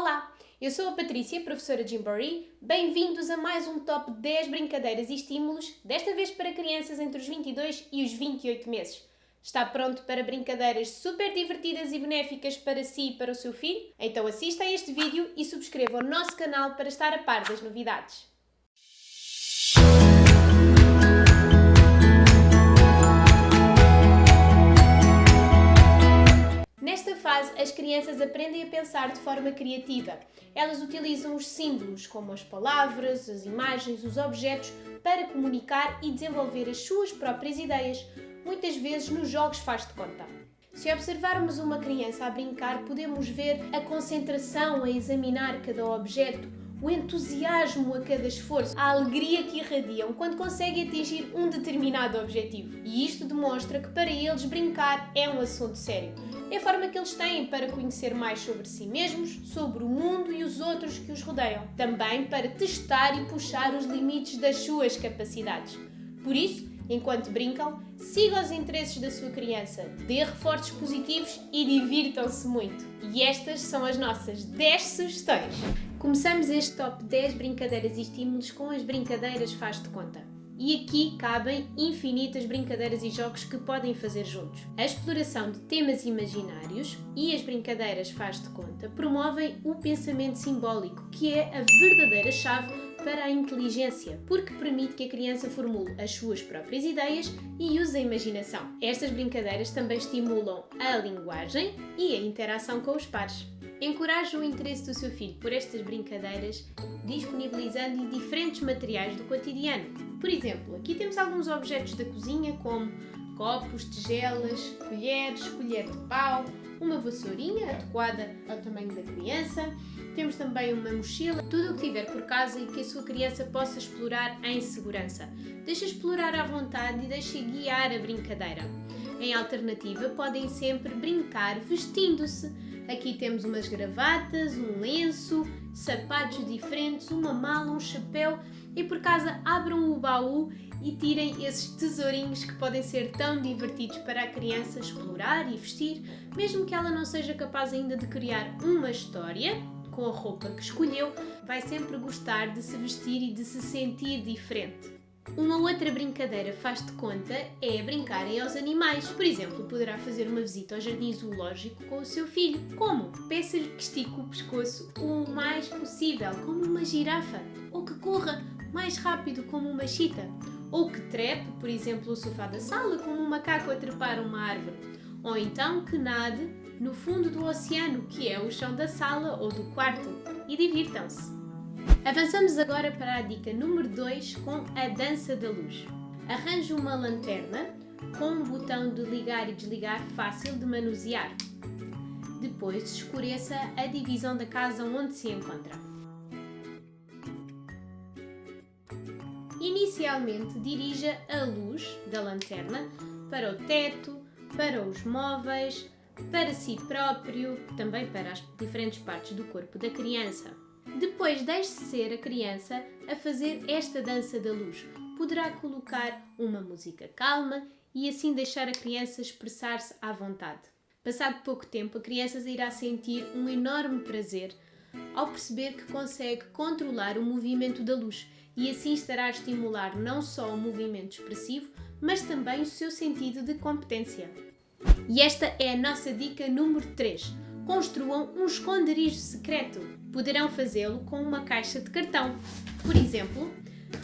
Olá, eu sou a Patrícia, professora de Gymboree. Bem-vindos a mais um top 10 brincadeiras e estímulos, desta vez para crianças entre os 22 e os 28 meses. Está pronto para brincadeiras super divertidas e benéficas para si e para o seu filho? Então assista a este vídeo e subscreva o nosso canal para estar a par das novidades. Nesta fase, as crianças aprendem a pensar de forma criativa. Elas utilizam os símbolos, como as palavras, as imagens, os objetos, para comunicar e desenvolver as suas próprias ideias, muitas vezes nos jogos faz de conta. Se observarmos uma criança a brincar, podemos ver a concentração a examinar cada objeto, o entusiasmo a cada esforço, a alegria que irradiam quando conseguem atingir um determinado objetivo. E isto demonstra que para eles brincar é um assunto sério. É a forma que eles têm para conhecer mais sobre si mesmos, sobre o mundo e os outros que os rodeiam. Também para testar e puxar os limites das suas capacidades. Por isso, enquanto brincam, sigam os interesses da sua criança, dê reforços positivos e divirtam-se muito. E estas são as nossas 10 sugestões. Começamos este top 10 brincadeiras e estímulos com as brincadeiras faz de conta. E aqui cabem infinitas brincadeiras e jogos que podem fazer juntos. A exploração de temas imaginários e as brincadeiras faz de conta promovem o pensamento simbólico, que é a verdadeira chave para a inteligência, porque permite que a criança formule as suas próprias ideias e use a imaginação. Estas brincadeiras também estimulam a linguagem e a interação com os pares. Encoraje o interesse do seu filho por estas brincadeiras, disponibilizando diferentes materiais do cotidiano. Por exemplo, aqui temos alguns objetos da cozinha, como copos, tigelas, colheres, colher de pau, uma vassourinha adequada ao tamanho da criança. Temos também uma mochila, tudo o que tiver por casa e que a sua criança possa explorar em segurança. Deixe explorar à vontade e deixe guiar a brincadeira. Em alternativa, podem sempre brincar vestindo-se. Aqui temos umas gravatas, um lenço, sapatos diferentes, uma mala, um chapéu e por casa abram o baú e tirem esses tesourinhos que podem ser tão divertidos para a criança explorar e vestir, mesmo que ela não seja capaz ainda de criar uma história com a roupa que escolheu, vai sempre gostar de se vestir e de se sentir diferente. Uma outra brincadeira faz de conta é brincarem aos animais. Por exemplo, poderá fazer uma visita ao jardim zoológico com o seu filho. Como? Peça-lhe que estique o pescoço o mais possível, como uma girafa, ou que corra mais rápido, como uma chita, ou que trepe, por exemplo, o sofá da sala, como um macaco a trepar uma árvore, ou então que nade no fundo do oceano, que é o chão da sala ou do quarto, e divirtam-se. Avançamos agora para a dica número 2 com a dança da luz. Arranje uma lanterna com um botão de ligar e desligar fácil de manusear. Depois escureça a divisão da casa onde se encontra. Inicialmente dirija a luz da lanterna para o teto, para os móveis, para si próprio, também para as diferentes partes do corpo da criança. Depois deixe ser a criança a fazer esta dança da luz. Poderá colocar uma música calma e assim deixar a criança expressar-se à vontade. Passado pouco tempo, a criança irá sentir um enorme prazer ao perceber que consegue controlar o movimento da luz e assim estará a estimular não só o movimento expressivo, mas também o seu sentido de competência. E esta é a nossa dica número 3. Construam um esconderijo secreto. Poderão fazê-lo com uma caixa de cartão. Por exemplo,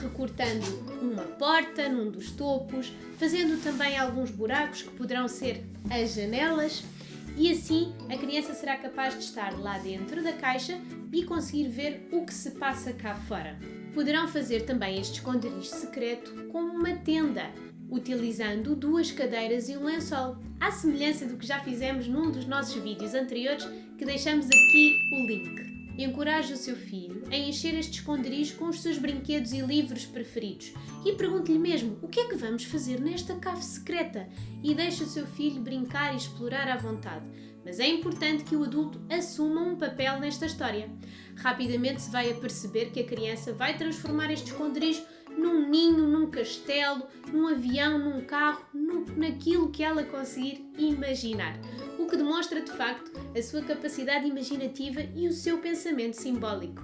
recortando uma porta num dos topos, fazendo também alguns buracos que poderão ser as janelas, e assim a criança será capaz de estar lá dentro da caixa e conseguir ver o que se passa cá fora. Poderão fazer também este esconderijo secreto com uma tenda, utilizando 2 cadeiras e um lençol, à semelhança do que já fizemos num dos nossos vídeos anteriores, que deixamos aqui o link. Encoraje o seu filho a encher este esconderijo com os seus brinquedos e livros preferidos e pergunte-lhe mesmo o que é que vamos fazer nesta cave secreta e deixe o seu filho brincar e explorar à vontade. Mas é importante que o adulto assuma um papel nesta história. Rapidamente se vai aperceber que a criança vai transformar este esconderijo num ninho, num castelo, num avião, num carro, naquilo que ela conseguir imaginar. O que demonstra de facto a sua capacidade imaginativa e o seu pensamento simbólico.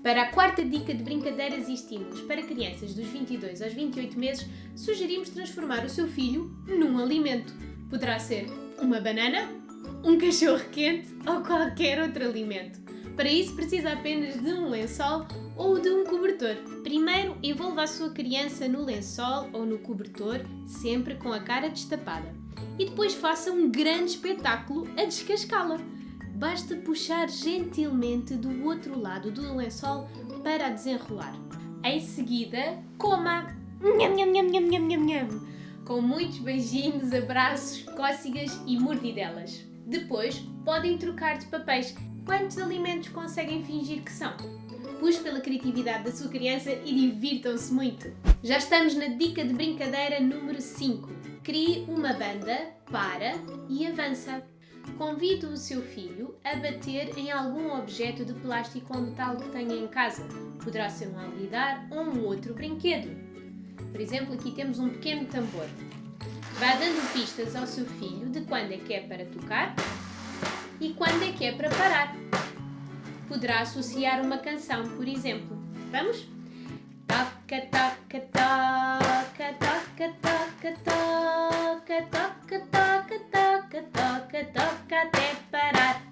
Para a quarta dica de brincadeiras e estímulos para crianças dos 22 aos 28 meses, sugerimos transformar o seu filho num alimento. Poderá ser uma banana, um cachorro quente ou qualquer outro alimento. Para isso precisa apenas de um lençol ou de um cobertor. Primeiro, envolva a sua criança no lençol ou no cobertor, sempre com a cara destapada. E depois faça um grande espetáculo a descascá-la. Basta puxar gentilmente do outro lado do lençol para a desenrolar. Em seguida, coma! Nham, nham, nham, nham, nham, nham, nham. Com muitos beijinhos, abraços, cócegas e mordidelas. Depois, podem trocar de papéis. Quantos alimentos conseguem fingir que são? Puxe pela criatividade da sua criança e divirtam-se muito! Já estamos na dica de brincadeira número 5. Crie uma banda, para e avança. Convide o seu filho a bater em algum objeto de plástico ou metal que tenha em casa. Poderá ser um alguidar ou um outro brinquedo. Por exemplo, aqui temos um pequeno tambor. Vá dando pistas ao seu filho de quando é que é para tocar e quando é que é para parar. Poderá associar uma canção, por exemplo. Vamos? Toca, toca, toca, toca, toca, toca, toca, toca, toca, toca, toca até parar.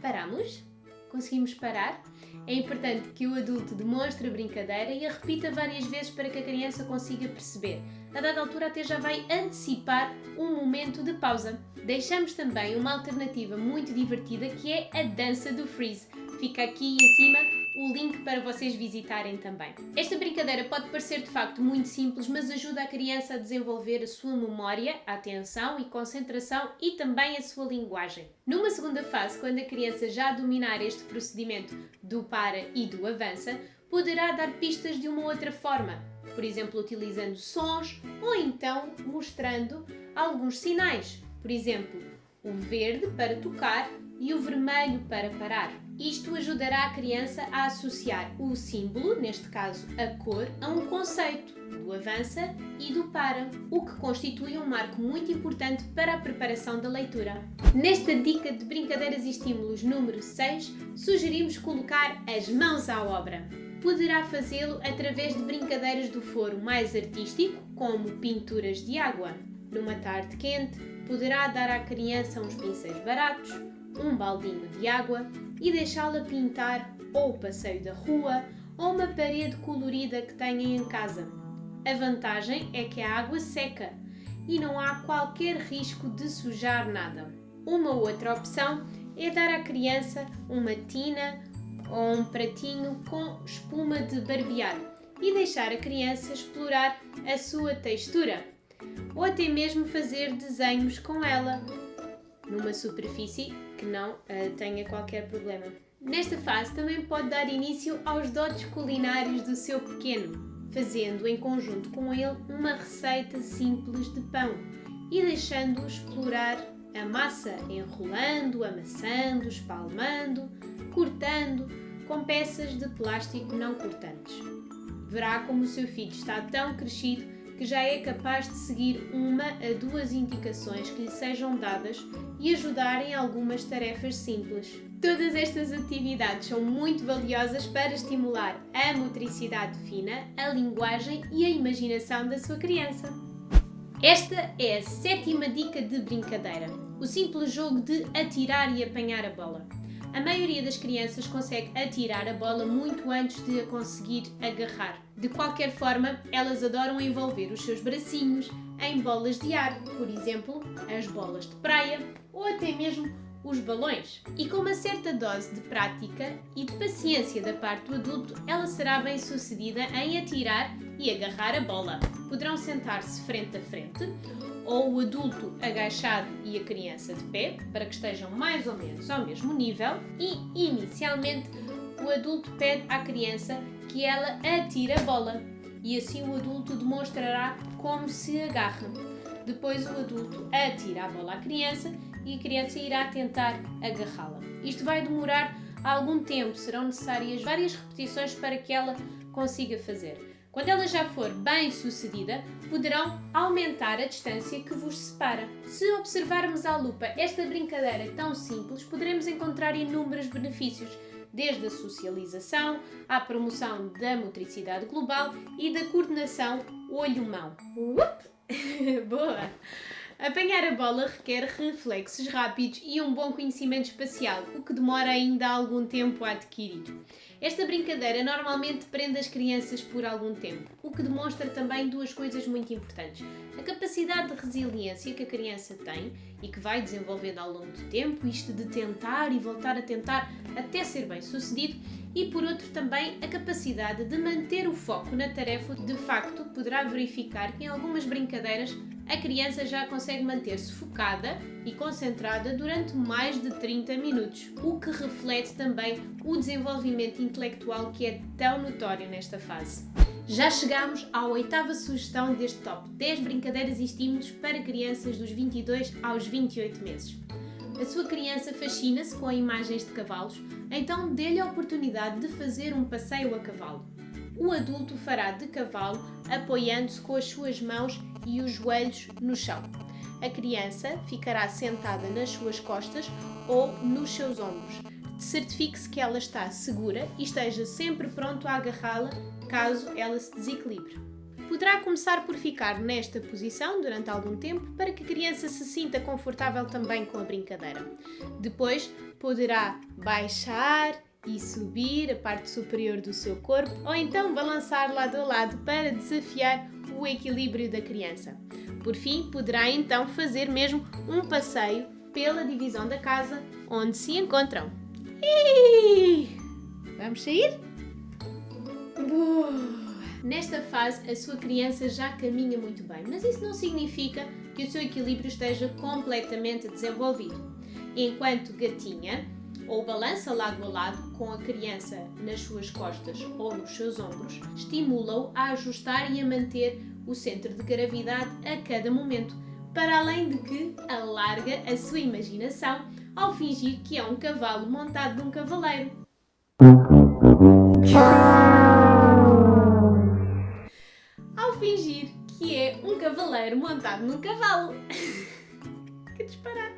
Paramos? Conseguimos parar? É importante que o adulto demonstre a brincadeira e a repita várias vezes para que a criança consiga perceber. A dada altura até já vai antecipar um momento de pausa. Deixamos também uma alternativa muito divertida que é a dança do freeze. Fica aqui em cima o link para vocês visitarem também. Esta brincadeira pode parecer de facto muito simples, mas ajuda a criança a desenvolver a sua memória, a atenção e concentração e também a sua linguagem. Numa segunda fase, quando a criança já dominar este procedimento do para e do avança, poderá dar pistas de uma outra forma, por exemplo, utilizando sons ou então mostrando alguns sinais. Por exemplo, o verde para tocar e o vermelho para parar. Isto ajudará a criança a associar o símbolo, neste caso a cor, a um conceito do avança e do para, o que constitui um marco muito importante para a preparação da leitura. Nesta dica de brincadeiras e estímulos número 6, sugerimos colocar as mãos à obra. Poderá fazê-lo através de brincadeiras do foro mais artístico, como pinturas de água. Numa tarde quente, poderá dar à criança uns pincéis baratos, um baldinho de água e deixá-la pintar ou o passeio da rua ou uma parede colorida que tenha em casa. A vantagem é que a água seca e não há qualquer risco de sujar nada. Uma outra opção é dar à criança uma tina ou um pratinho com espuma de barbear e deixar a criança explorar a sua textura, ou até mesmo fazer desenhos com ela numa superfície que não tenha qualquer problema. Nesta fase também pode dar início aos dotes culinários do seu pequeno, fazendo em conjunto com ele uma receita simples de pão e deixando-o explorar a massa, enrolando, amassando, espalmando, cortando com peças de plástico não cortantes. Verá como o seu filho está tão crescido que já é capaz de seguir uma a duas indicações que lhe sejam dadas e ajudar em algumas tarefas simples. Todas estas atividades são muito valiosas para estimular a motricidade fina, a linguagem e a imaginação da sua criança. Esta é a 7ª dica de brincadeira, o simples jogo de atirar e apanhar a bola. A maioria das crianças consegue atirar a bola muito antes de a conseguir agarrar. De qualquer forma, elas adoram envolver os seus bracinhos em bolas de ar, por exemplo, as bolas de praia ou até mesmo os balões. E com uma certa dose de prática e de paciência da parte do adulto, ela será bem sucedida em atirar e agarrar a bola. Poderão sentar-se frente a frente, ou o adulto agachado e a criança de pé, para que estejam mais ou menos ao mesmo nível, e, inicialmente, o adulto pede à criança que ela atire a bola, e assim o adulto demonstrará como se agarra. Depois o adulto atira a bola à criança e a criança irá tentar agarrá-la. Isto vai demorar algum tempo, serão necessárias várias repetições para que ela consiga fazer. Quando ela já for bem sucedida, poderão aumentar a distância que vos separa. Se observarmos à lupa esta brincadeira tão simples, poderemos encontrar inúmeros benefícios, desde a socialização, à promoção da motricidade global e da coordenação olho-mão. Boa! Apanhar a bola requer reflexos rápidos e um bom conhecimento espacial, o que demora ainda algum tempo a adquirir. Esta brincadeira normalmente prende as crianças por algum tempo, o que demonstra também duas coisas muito importantes. A capacidade de resiliência que a criança tem e que vai desenvolvendo ao longo do tempo, isto de tentar e voltar a tentar até ser bem sucedido, e por outro também a capacidade de manter o foco na tarefa. De facto, poderá verificar que em algumas brincadeiras a criança já consegue manter-se focada e concentrada durante mais de 30 minutos, o que reflete também o desenvolvimento intelectual que é tão notório nesta fase. Já chegamos à 8ª sugestão deste top 10 brincadeiras e estímulos para crianças dos 22 aos 28 meses. A sua criança fascina-se com imagens de cavalos, então dê-lhe a oportunidade de fazer um passeio a cavalo. O adulto fará de cavalo apoiando-se com as suas mãos e os joelhos no chão. A criança ficará sentada nas suas costas ou nos seus ombros. Certifique-se que ela está segura e esteja sempre pronto a agarrá-la caso ela se desequilibre. Poderá começar por ficar nesta posição durante algum tempo para que a criança se sinta confortável também com a brincadeira. Depois poderá baixar e subir a parte superior do seu corpo ou então balançar lado a lado para desafiar o equilíbrio da criança. Por fim, poderá então fazer mesmo um passeio pela divisão da casa onde se encontram. Vamos sair? Nesta fase, a sua criança já caminha muito bem, mas isso não significa que o seu equilíbrio esteja completamente desenvolvido. Enquanto gatinha, ou balança lado a lado com a criança nas suas costas ou nos seus ombros, estimula-o a ajustar e a manter o centro de gravidade a cada momento, para além de que alarga a sua imaginação ao fingir que é um cavalo montado num cavaleiro. Ao fingir que é um cavaleiro montado num cavalo. Que disparate!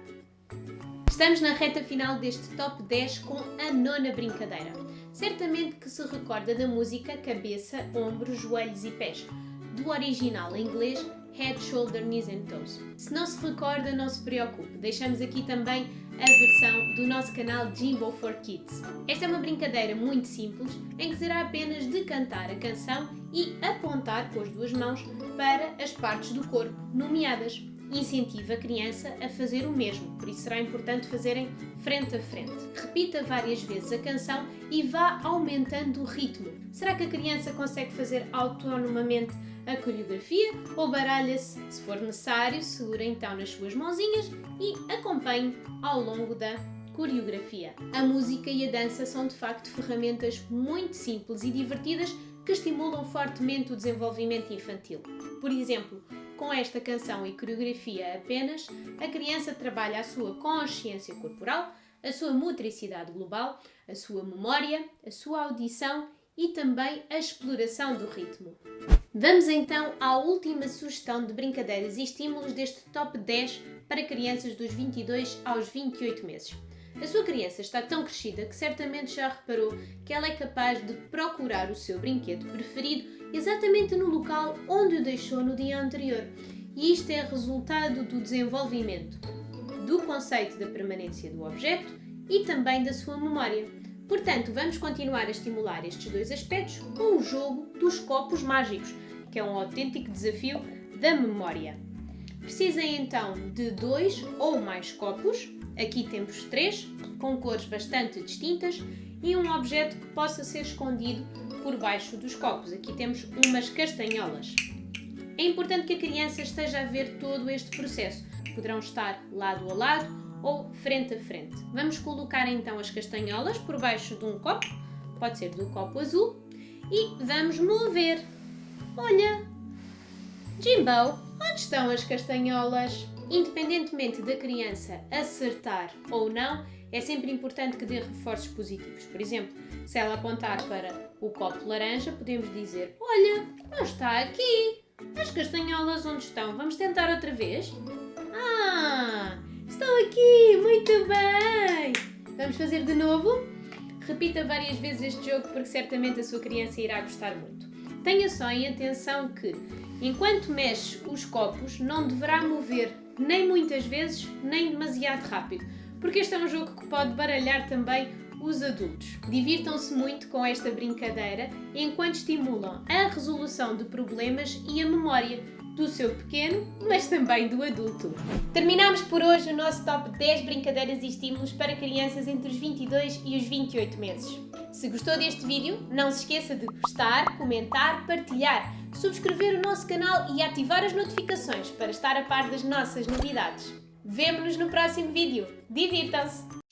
Estamos na reta final deste top 10 com a 9ª brincadeira. Certamente que se recorda da música Cabeça, Ombros, Joelhos e Pés, do original em inglês Head, Shoulder, Knees and Toes. Se não se recorda, não se preocupe, deixamos aqui também a versão do nosso canal Jimbo for Kids. Esta é uma brincadeira muito simples, em que terá apenas de cantar a canção e apontar com as duas mãos para as partes do corpo nomeadas. Incentiva a criança a fazer o mesmo, por isso será importante fazerem frente a frente. Repita várias vezes a canção e vá aumentando o ritmo. Será que a criança consegue fazer autonomamente a coreografia ou baralha-se? Se for necessário, segura então nas suas mãozinhas e acompanhe ao longo da coreografia. A música e a dança são de facto ferramentas muito simples e divertidas que estimulam fortemente o desenvolvimento infantil. Por exemplo, com esta canção e coreografia apenas, a criança trabalha a sua consciência corporal, a sua motricidade global, a sua memória, a sua audição e também a exploração do ritmo. Vamos então à última sugestão de brincadeiras e estímulos deste top 10 para crianças dos 22 aos 28 meses. A sua criança está tão crescida que certamente já reparou que ela é capaz de procurar o seu brinquedo preferido exatamente no local onde o deixou no dia anterior. E isto é resultado do desenvolvimento do conceito da permanência do objeto e também da sua memória. Portanto, vamos continuar a estimular estes dois aspectos com o jogo dos copos mágicos, que é um autêntico desafio da memória. Precisem então de 2 ou mais copos, aqui temos 3, com cores bastante distintas e um objeto que possa ser escondido por baixo dos copos. Aqui temos umas castanholas. É importante que a criança esteja a ver todo este processo. Poderão estar lado a lado ou frente a frente. Vamos colocar então as castanholas por baixo de um copo, pode ser do copo azul, e vamos mover. Olha! Jimbo, onde estão as castanholas? Independentemente da criança acertar ou não, é sempre importante que dê reforços positivos. Por exemplo, se ela apontar para o copo laranja, podemos dizer: olha, não está aqui. As castanholas onde estão? Vamos tentar outra vez? Ah, estão aqui, muito bem! Vamos fazer de novo? Repita várias vezes este jogo porque certamente a sua criança irá gostar muito. Tenha só em atenção que, enquanto mexe os copos, não deverá mover nem muitas vezes, nem demasiado rápido, porque este é um jogo que pode baralhar também os adultos. Divirtam-se muito com esta brincadeira enquanto estimulam a resolução de problemas e a memória do seu pequeno, mas também do adulto. Terminamos por hoje o nosso top 10 brincadeiras e estímulos para crianças entre os 22 e os 28 meses. Se gostou deste vídeo, não se esqueça de gostar, comentar, partilhar, subscrever o nosso canal e ativar as notificações para estar a par das nossas novidades. Vemo-nos no próximo vídeo. Divirtam-se!